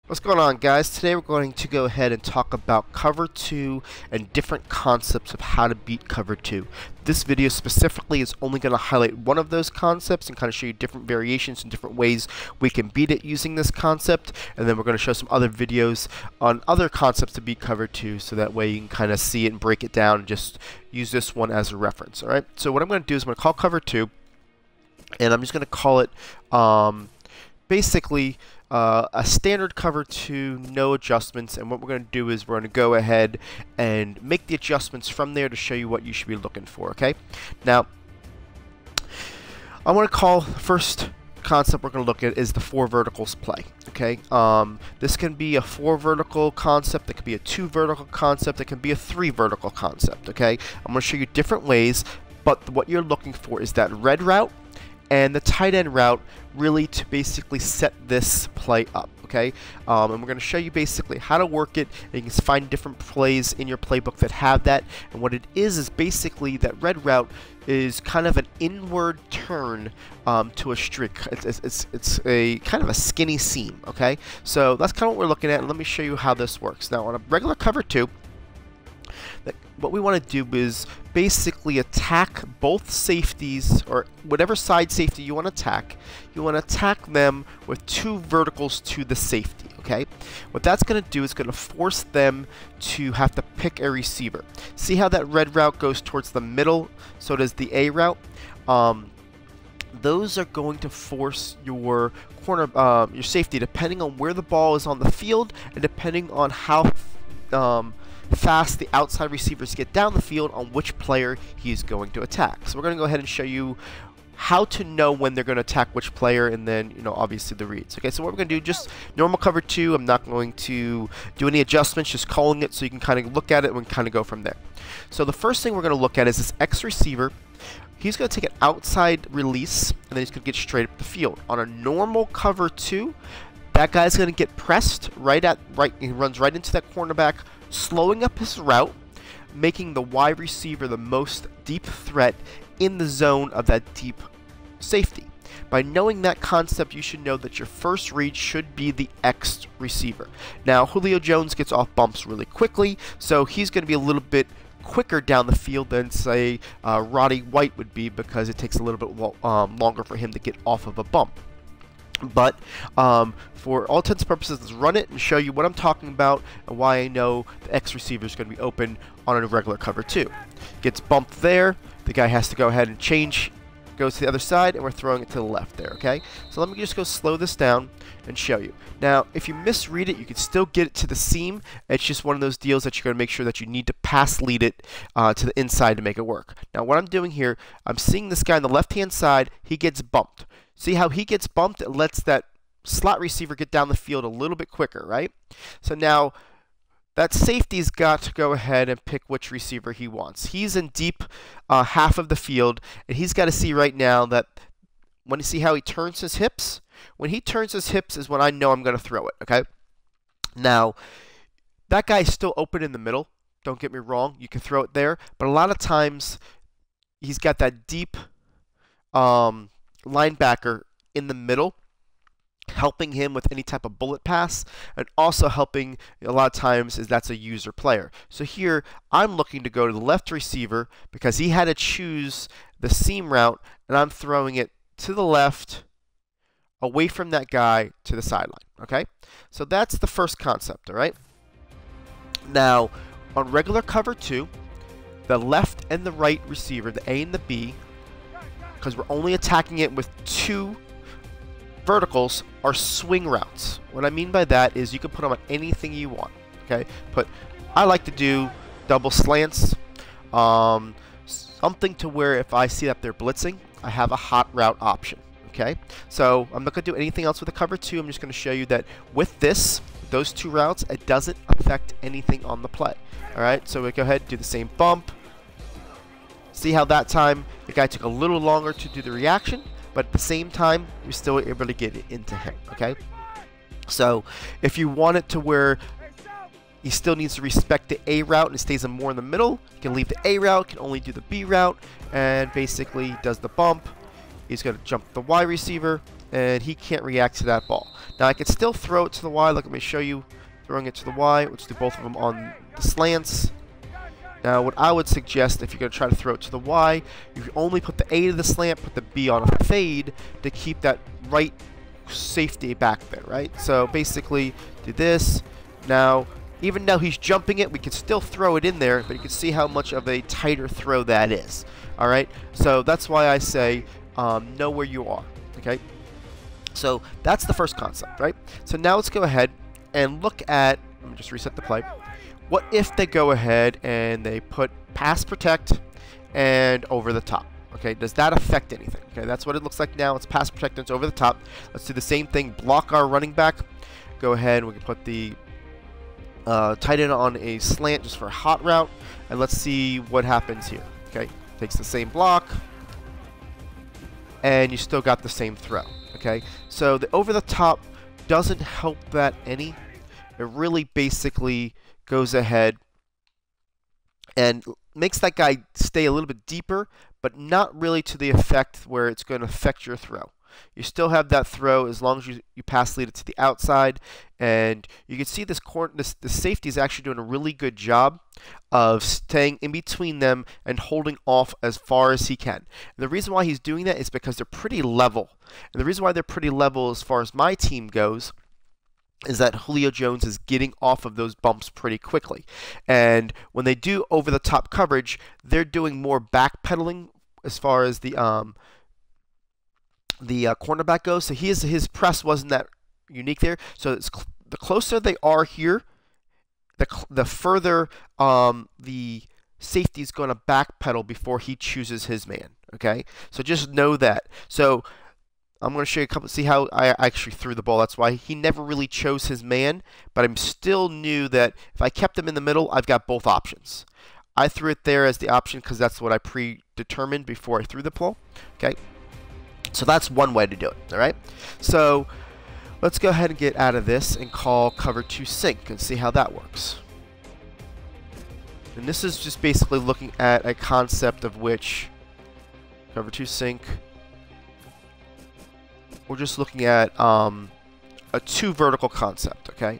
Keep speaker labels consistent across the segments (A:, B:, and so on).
A: What's going on, guys? Today we're going to go ahead and talk about cover 2 and different concepts of how to beat cover 2. This video specifically is only going to highlight one of those concepts and kind of show you different variations and different ways we can beat it using this concept, and then we're going to show some other videos on other concepts to beat cover 2, so that way you can kind of see it and break it down and just use this one as a reference. Alright, so what I'm going to do is I'm going to call cover 2, and I'm just going to call it basically a standard cover 2, no adjustments, and what we're going to do is we're going to go ahead and make the adjustments from there to show you what you should be looking for, okay? Now, I want to call the first concept we're going to look at is the 4 verticals play, okay? This can be a 4 vertical concept, it can be a 2 vertical concept, it can be a 3 vertical concept, okay? I'm going to show you different ways, but what you're looking for is that red route and the tight end route, really to basically set this play up, okay? And we're going to show you basically how to work it, and you can find different plays in your playbook that have that. And what it is basically that red route is kind of an inward turn to a streak. It's a kind of a skinny seam, okay? So that's kind of what we're looking at, and let me show you how this works. Now, on a regular cover 2, what we want to do is basically attack both safeties, or whatever side safety you want to attack. You want to attack them with 2 verticals to the safety, okay? What that's going to do is going to force them to have to pick a receiver. See how that red route goes towards the middle? So does the A route. Those are going to force your your safety, depending on where the ball is on the field and depending on how fast the outside receivers get down the field on which player he's going to attack. So we're going to go ahead and show you how to know when they're going to attack which player, and then, you know, obviously the reads. Okay, so what we're going to do, just normal cover 2. I'm not going to do any adjustments, just calling it so you can kind of look at it and kind of go from there. So the first thing we're going to look at is this X receiver. He's going to take an outside release, and then he's going to get straight up the field. On a normal cover 2, that guy's going to get pressed he runs right into that cornerback, slowing up his route, making the wide receiver the most deep threat in the zone of that deep safety. By knowing that concept, you should know that your first read should be the X receiver. Now, Julio Jones gets off bumps really quickly, so he's going to be a little bit quicker down the field than, say, Roddy White would be, because it takes a little bit longer for him to get off of a bump. But for all intents and purposes, let's run it and show you what I'm talking about and why I know the X receiver is going to be open on a regular cover 2. Gets bumped there. The guy has to go ahead and change, goes to the other side, and we're throwing it to the left there, okay? So let me just go slow this down and show you. Now, if you misread it, you can still get it to the seam. It's just one of those deals that you're going to make sure that you need to pass lead it to the inside to make it work. Now, what I'm doing here, I'm seeing this guy on the left-hand side. He gets bumped. See how he gets bumped? It lets that slot receiver get down the field a little bit quicker, right? So now that safety's got to go ahead and pick which receiver he wants. He's in deep half of the field, and he's got to see right now that when you see how he turns his hips, when he turns his hips is when I know I'm going to throw it, okay? Now, that guy's still open in the middle. Don't get me wrong. You can throw it there, but a lot of times he's got that deep linebacker in the middle, helping him with any type of bullet pass, and also helping a lot of times is that's a user player. So here I'm looking to go to the left receiver because he had to choose the seam route, and I'm throwing it to the left, away from that guy to the sideline. Okay, so that's the first concept. All right. Now on regular cover 2, the left and the right receiver, the A and the B, because we're only attacking it with 2 verticals, are swing routes. What I mean by that is you can put them on anything you want. Okay, I like to do double slants, something to where if I see that they're blitzing, I have a hot route option. Okay, so I'm not going to do anything else with the cover 2. I'm just going to show you that with those 2 routes, it doesn't affect anything on the play. All right, so we go ahead and do the same bump. See how that time the guy took a little longer to do the reaction, but at the same time, you're still able to get it into him, okay? So if you want it to where he still needs to respect the A route and stays more in the middle, you can leave the A route, can only do the B route, and basically does the bump. He's going to jump the Y receiver, and he can't react to that ball. Now I can still throw it to the Y. Look, let me show you throwing it to the Y. Let's do both of them on the slants. Now what I would suggest, if you're going to try to throw it to the Y, you only put the A to the slant, put the B on a fade to keep that right safety back there, right? So basically do this. Now even though he's jumping it, we can still throw it in there, but you can see how much of a tighter throw that is. Alright, so that's why I say know where you are. Okay, so that's the first concept, right? So now let's go ahead and look at, let me just reset the play. What if they go ahead and they put pass protect and over the top? Okay, does that affect anything? Okay, that's what it looks like now. It's pass protect and it's over the top. Let's do the same thing, block our running back. Go ahead and we can put the tight end on a slant just for a hot route, and let's see what happens here. Okay, takes the same block, and you still got the same throw. Okay, so the over the top doesn't help that any. It really basically goes ahead and makes that guy stay a little bit deeper, but not really to the effect where it's going to affect your throw. You still have that throw as long as you pass lead it to the outside, and you can see this safety is actually doing a really good job of staying in between them and holding off as far as he can. And the reason why he's doing that is because they're pretty level. And the reason why they're pretty level as far as my team goes is that Julio Jones is getting off of those bumps pretty quickly. And when they do over-the-top coverage, they're doing more backpedaling as far as the cornerback goes. So his press wasn't that unique there. So the closer they are here, the further the safety is going to backpedal before he chooses his man. Okay, so just know that. So I'm going to show you a couple. See how I actually threw the ball. That's why he never really chose his man, but I still knew that if I kept him in the middle, I've got both options. I threw it there as the option because that's what I predetermined before I threw the ball. Okay. So that's one way to do it, all right? So let's go ahead and get out of this and call cover 2 sync and see how that works. And this is just basically looking at a concept of which cover 2 sync, we're just looking at a 2 vertical concept, okay?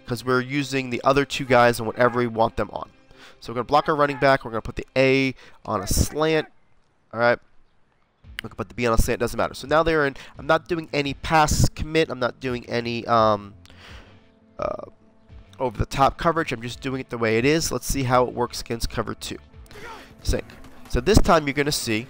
A: Because we're using the other 2 guys on whatever we want them on. So we're going to block our running back, we're going to put the A on a slant, all right? We can put the B on a slant, doesn't matter. So now they're in, I'm not doing any pass commit, I'm not doing any over the top coverage, I'm just doing it the way it is. Let's see how it works against cover 2. Sync. So this time you're going to see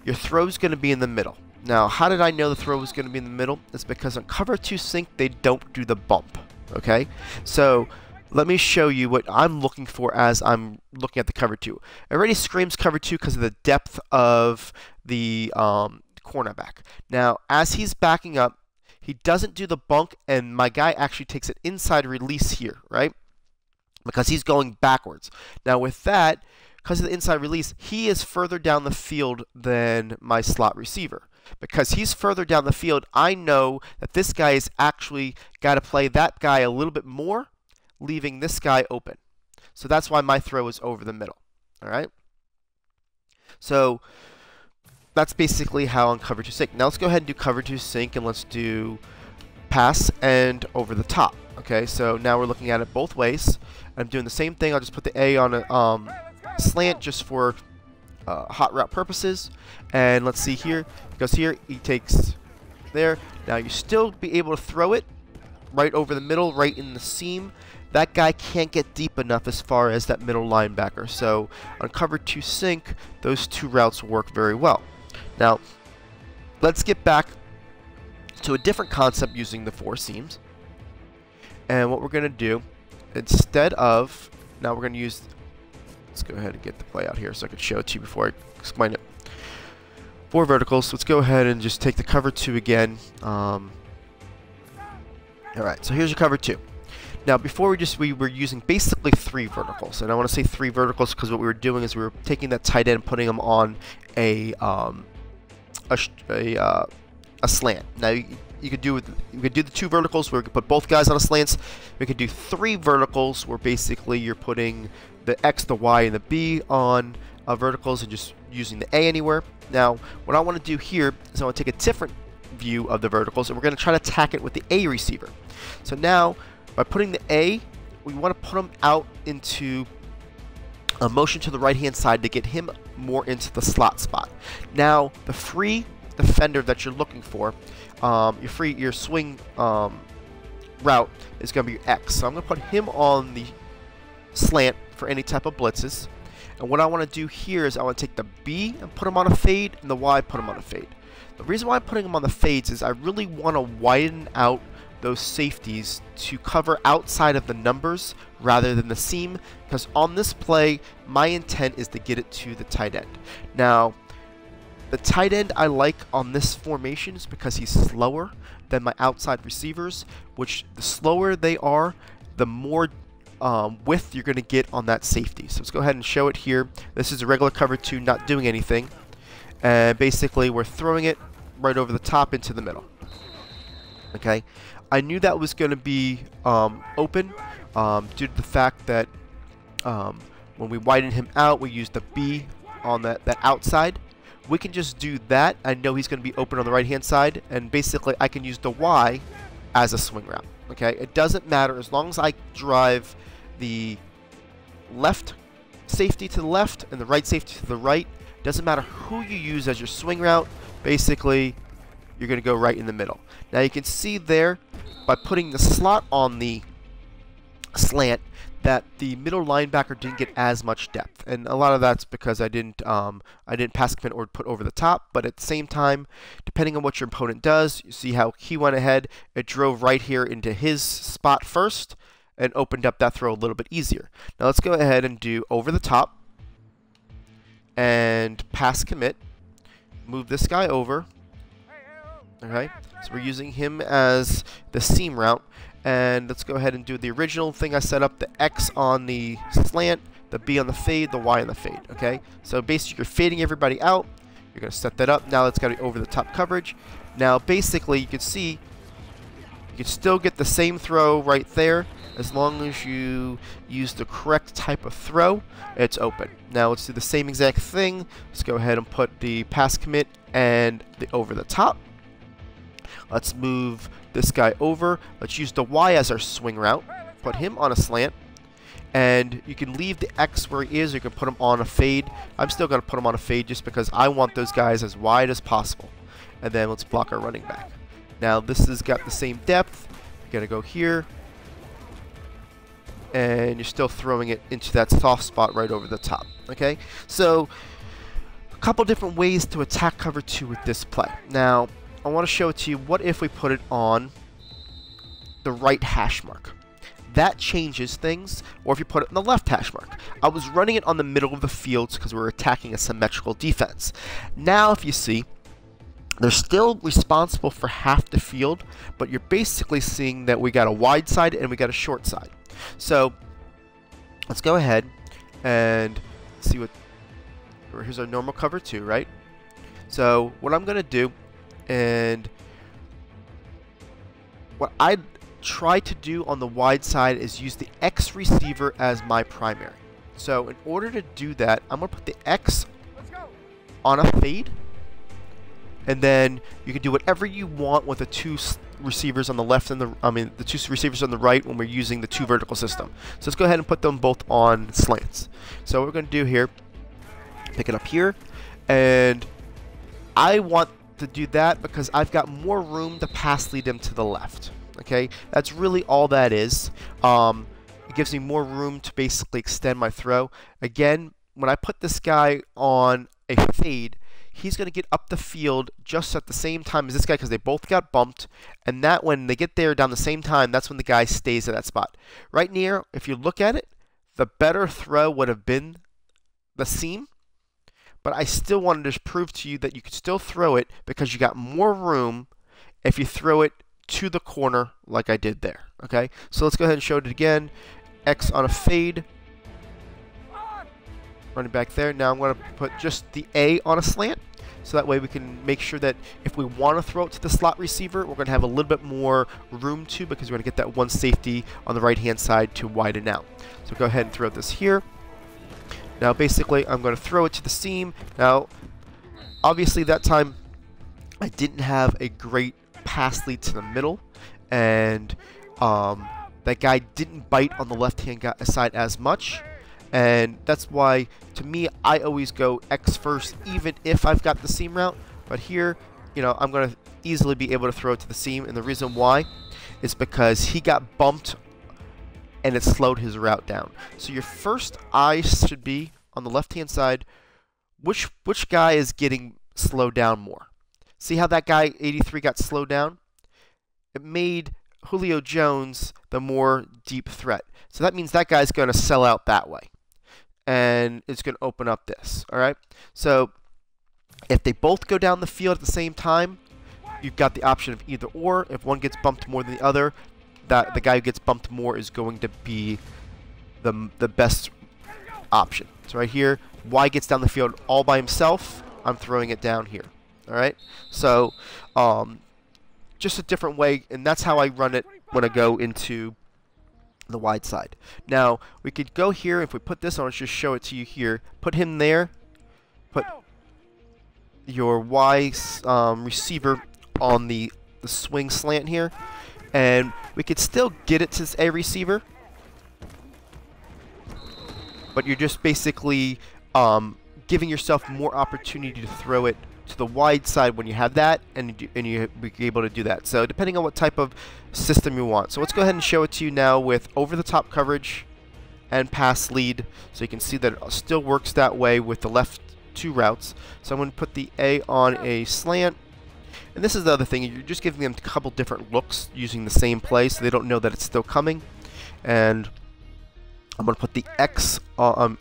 A: your throw is going to be in the middle. Now, how did I know the throw was going to be in the middle? It's because on cover 2 sync, they don't do the bump, okay? So let me show you what I'm looking for as I'm looking at the cover 2. It already screams cover 2 because of the depth of the cornerback. Now, as he's backing up, he doesn't do the bunk, and my guy actually takes an inside release here, right? Because he's going backwards. Now, with that, because of the inside release, he is further down the field than my slot receiver. Because he's further down the field, I know that this guy is actually got to play that guy a little bit more, leaving this guy open. So that's why my throw is over the middle. All right. So that's basically how on cover 2 sync. Now let's go ahead and do cover 2 sync, and let's do pass and over the top. Okay. So now we're looking at it both ways. I'm doing the same thing. I'll just put the A on a slant just for hot route purposes. And let's see here. He goes here. He takes there. Now you still be able to throw it right over the middle, right in the seam. That guy can't get deep enough as far as that middle linebacker. So on cover 2 sync, those 2 routes work very well. Now, let's get back to a different concept using the 4 seams. And what we're going to do, instead of, now we're going to use, let's go ahead and get the play out here so I can show it to you before I explain it. 4 verticals. So let's go ahead and just take the cover 2 again. Alright, so here's your cover 2. Now, before we were using basically 3 verticals, and I want to say 3 verticals because what we were doing is we were taking that tight end and putting him on a slant. Now, you could do the 2 verticals where we could put both guys on a slants. We could do 3 verticals where basically you're putting the X, the Y, and the B on verticals and just using the A anywhere. Now, what I want to do here is I want to take a different view of the verticals, and we're going to try to attack it with the A receiver. So now, by putting the A, we want to put him out into a motion to the right-hand side to get him more into the slot spot. Now, the free defender that you're looking for, your swing route is going to be your X. So I'm going to put him on the slant for any type of blitzes. And what I want to do here is I want to take the B and put him on a fade, and the Y put him on a fade. The reason why I'm putting him on the fades is I really want to widen out those safeties to cover outside of the numbers rather than the seam, because on this play my intent is to get it to the tight end. Now, the tight end I like on this formation is because he's slower than my outside receivers, which the slower they are, the more width you're going to get on that safety. So let's go ahead and show it here. This is a regular cover 2 not doing anything, and basically we're throwing it right over the top into the middle. Okay, I knew that was going to be open due to the fact that when we widen him out, we use the B on that outside. We can just do that. I know he's going to be open on the right hand side, and basically I can use the Y as a swing route. Okay, it doesn't matter as long as I drive the left safety to the left and the right safety to the right. Doesn't matter who you use as your swing route. Basically, you're going to go right in the middle. Now you can see there, by putting the slot on the slant, that the middle linebacker didn't get as much depth, and a lot of that's because I didn't pass commit or put over the top. But at the same time, depending on what your opponent does, you see how he went ahead. It drove right here into his spot first and opened up that throw a little bit easier. Now let's go ahead and do over the top and pass commit. Move this guy over. Okay, so we're using him as the seam route. And let's go ahead and do the original thing I set up, the X on the slant, the B on the fade, the Y on the fade. Okay, so basically you're fading everybody out. You're going to set that up. Now it's got to be over the top coverage. Now basically you can see you can still get the same throw right there as long as you use the correct type of throw. It's open. Now let's do the same exact thing. Let's go ahead and put the pass commit and the over the top. Let's move this guy over. Let's use the Y as our swing route. Put him on a slant. And you can leave the X where he is. You can put him on a fade. I'm still going to put him on a fade just because I want those guys as wide as possible. And then let's block our running back. Now this has got the same depth. You're going to go here. And you're still throwing it into that soft spot right over the top. Okay? So, a couple different ways to attack cover 2 with this play. Now, I want to show it to you. What if we put it on the right hash mark? That changes things. Or if you put it on the left hash mark. I was running it on the middle of the field because we were attacking a symmetrical defense. Now, if you see, they're still responsible for half the field, but you're basically seeing that we got a wide side and we got a short side. So, let's go ahead and see what... Here's our normal cover 2, right? So, what I'm going to do, and what I try to do on the wide side is use the X receiver as my primary. So in order to do that, I'm going to put the X on a fade, and then you can do whatever you want with the two receivers on the left and the two receivers on the right when we're using the two vertical system. So let's go ahead and put them both on slants. So what we're going to do here, pick it up here, and I want to do that because I've got more room to pass lead him to the left. Okay, that's really all that is. It gives me more room to basically extend my throw. Again, when I put this guy on a fade, he's going to get up the field just at the same time as this guy because they both got bumped, and that when they get there down the same time, that's when the guy stays at that spot. Right near, if you look at it, the better throw would have been the seam. But I still wanted to prove to you that you could still throw it because you got more room if you throw it to the corner like I did there. Okay, so let's go ahead and show it again. X on a fade. Running back there. Now I'm going to put just the A on a slant. So that way we can make sure that if we want to throw it to the slot receiver, we're going to have a little bit more room to, because we're going to get that one safety on the right hand side to widen out. So go ahead and throw this here. Now basically I'm going to throw it to the seam. Now obviously that time I didn't have a great pass lead to the middle, and that guy didn't bite on the left-hand side as much, and that's why, to me, I always go X first, even if I've got the seam route. But here, you know, I'm going to easily be able to throw it to the seam, and the reason why is because he got bumped, and it slowed his route down. So your first eye should be on the left-hand side. Which guy is getting slowed down more? See how that guy 83 got slowed down? It made Julio Jones the more deep threat. So that means that guy's going to sell out that way, and it's going to open up this. All right. So if they both go down the field at the same time, you've got the option of either or. If one gets bumped more than the other, that the guy who gets bumped more is going to be the best option. So right here, Y gets down the field all by himself. I'm throwing it down here. All right. So just a different way, and that's how I run it when I go into the wide side. Now we could go here. If we put this on, let's just show it to you here. Put him there. Put your Y receiver on the swing slant here, and we could still get it to this A receiver, but you're just basically giving yourself more opportunity to throw it to the wide side when you have that, and you be able to do that. So depending on what type of system you want. So let's go ahead and show it to you now with over-the-top coverage and pass lead, so you can see that it still works that way with the left two routes. So I'm going to put the A on a slant, and this is the other thing, you're just giving them a couple different looks using the same play, so they don't know that it's still coming. And I'm going to put the X on